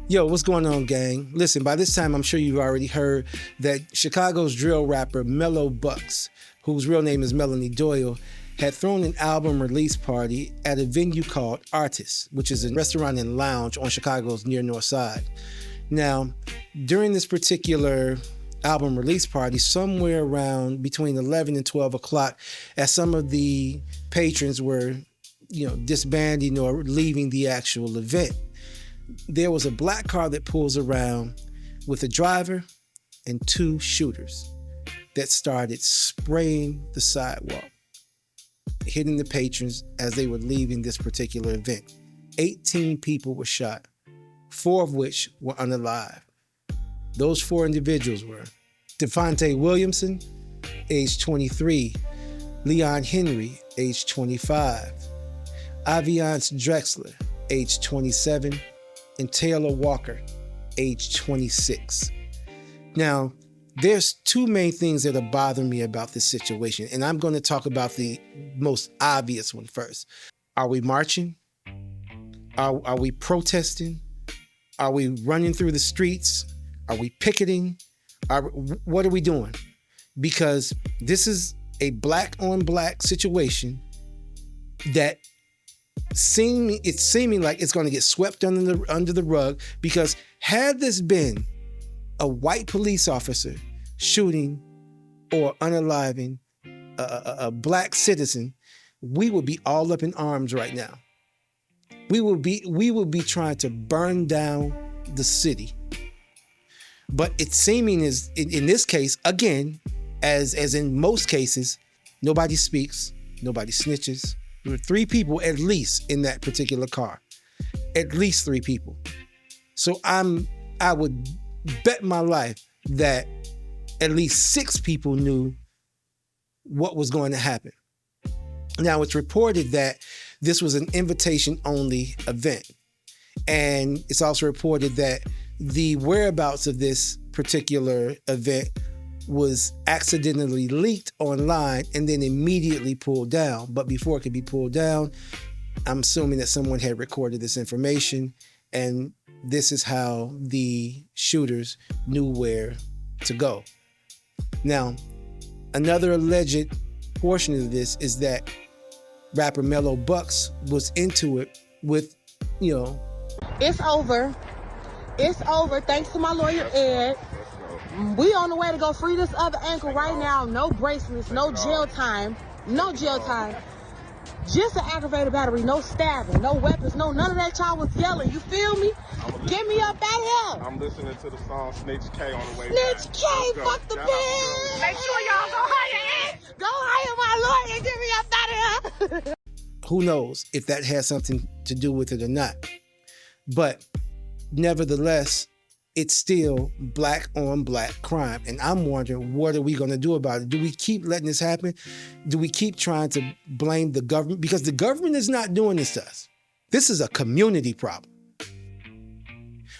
Yo, what's going on, gang? Listen, by this time, I'm sure you've already heard that Chicago's drill rapper Mello Buckzz, whose real name is Melanie Doyle, had thrown an album release party at a venue called Artist, which is a restaurant and lounge on Chicago's near North Side. Now, during this particular album release party, somewhere around between 11 and 12 o'clock, as some of the patrons were, disbanding or leaving the actual event, there was a black car that pulls around with a driver and two shooters that started spraying the sidewalk, hitting the patrons as they were leaving this particular event. 18 people were shot, 4 of which were unalived. Those 4 individuals were Devontae Williamson, age 23, Leon Henry, age 25, Aviance Drexler, age 27, and Taylor Walker, age 26. Now, there's 2 main things that are bothering me about this situation, and I'm going to talk about the most obvious one first. Are we marching? Are we protesting? Are we running through the streets? Are we picketing? What are we doing? Because this is a black on black situation that it's seeming like it's going to get swept under the rug, because had this been a white police officer shooting or unaliving a black citizen, we would be all up in arms right now. We would be trying to burn down the city. But it's seeming is in this case, again, as in most cases, nobody speaks, nobody snitches. There were 3 people at least in that particular car. At least 3 people. So I would bet my life that at least 6 people knew what was going to happen. Now, it's reported that this was an invitation-only event. And it's also reported that the whereabouts of this particular event was accidentally leaked online and then immediately pulled down. But before it could be pulled down, I'm assuming that someone had recorded this information, and this is how the shooters knew where to go. Now, another alleged portion of this is that rapper Mello Buckzz was into it with, It's over. It's over. Thanks to my lawyer, Ed. We on the way to go free this other ankle right now. No bracelets, no jail time. No jail time. Just an aggravated battery, no stabbing, no weapons, no none of that y'all was yelling. You feel me? Get me up out here. I'm listening to the song Snitch K on the way Snitch back. K, fuck the bitch. Make sure y'all go hire Ed. Go hire my lawyer and get me up out of here. Who knows if that has something to do with it or not. But nevertheless, it's still black on black crime. And I'm wondering, what are we going to do about it? Do we keep letting this happen? Do we keep trying to blame the government? Because the government is not doing this to us. This is a community problem.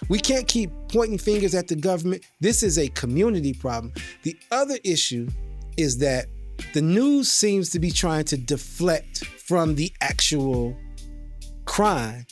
We can't keep pointing fingers at the government. This is a community problem. The other issue is that the news seems to be trying to deflect from the actual crime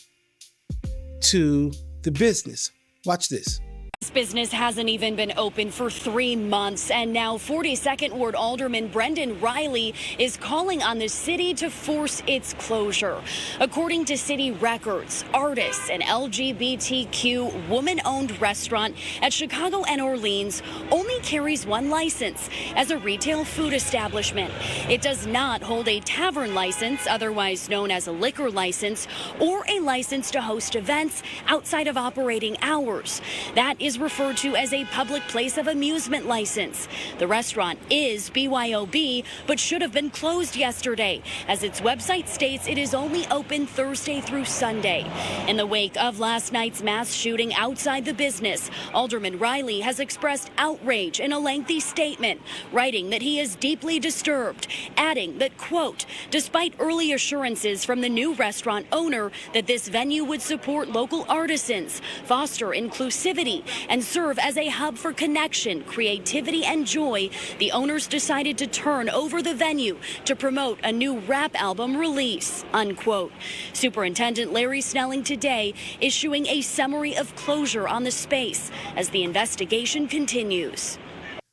to the business. Watch this. This business hasn't even been open for 3 months, and now 42nd Ward Alderman Brendan Riley is calling on the city to force its closure. According to city records, Artists, an LGBTQ woman-owned restaurant at Chicago and Orleans, only carries 1 license as a retail food establishment. It does not hold a tavern license, otherwise known as a liquor license, or a license to host events outside of operating hours. That is referred to as a public place of amusement license. The restaurant is BYOB, but should have been closed yesterday, as its website states it is only open Thursday through Sunday. In the wake of last night's mass shooting outside the business, Alderman Riley has expressed outrage in a lengthy statement, writing that he is deeply disturbed, adding that, quote, despite early assurances from the new restaurant owner that this venue would support local artisans, foster inclusivity, and serve as a hub for connection, creativity, and joy, the owners decided to turn over the venue to promote a new rap album release, unquote. Superintendent Larry Snelling today issuing a summary of closure on the space as the investigation continues.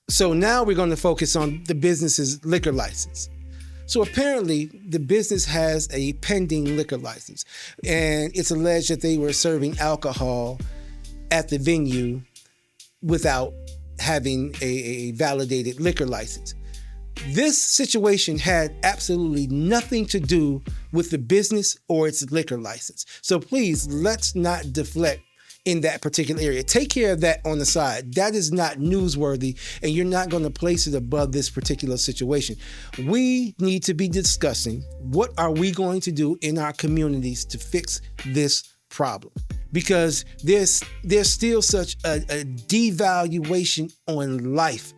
So now we're going to focus on the business's liquor license. So apparently the business has a pending liquor license, and it's alleged that they were serving alcohol at the venue without having a validated liquor license. This situation had absolutely nothing to do with the business or its liquor license. So please, let's not deflect in that particular area. Take care of that on the side. That is not newsworthy, and you're not going to place it above this particular situation. We need to be discussing what are we going to do in our communities to fix this problem, because there's still such a devaluation on life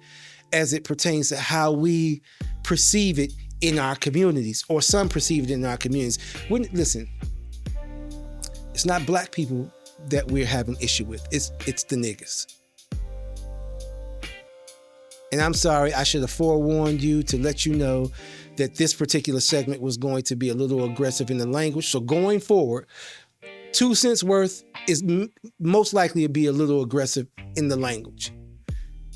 as it pertains to how we perceive it in our communities, or some perceive it in our communities. Listen, it's not black people that we're having issue with. It's the niggas. And I'm sorry, I should have forewarned you to let you know that this particular segment was going to be a little aggressive in the language. So going forward, 2 cents worth is most likely to be a little aggressive in the language.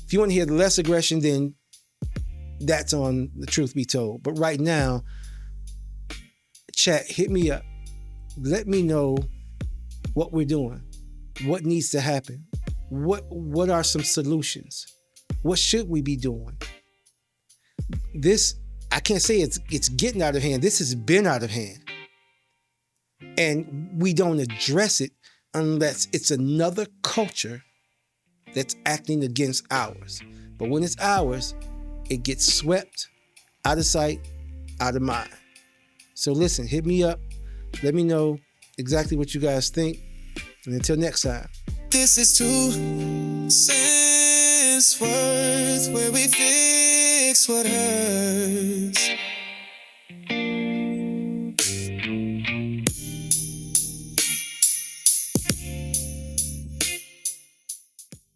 If you want to hear less aggression, then that's on the truth be told. But right now, chat, hit me up. Let me know what we're doing, what needs to happen, what are some solutions, what should we be doing. This, I can't say it's getting out of hand. This has been out of hand, and we don't address it unless it's another culture that's acting against ours. But when it's ours, it gets swept out of sight, out of mind. So listen, hit me up, let me know exactly what you guys think. And until next time. This is 2 cents worth, where we fix what hurts.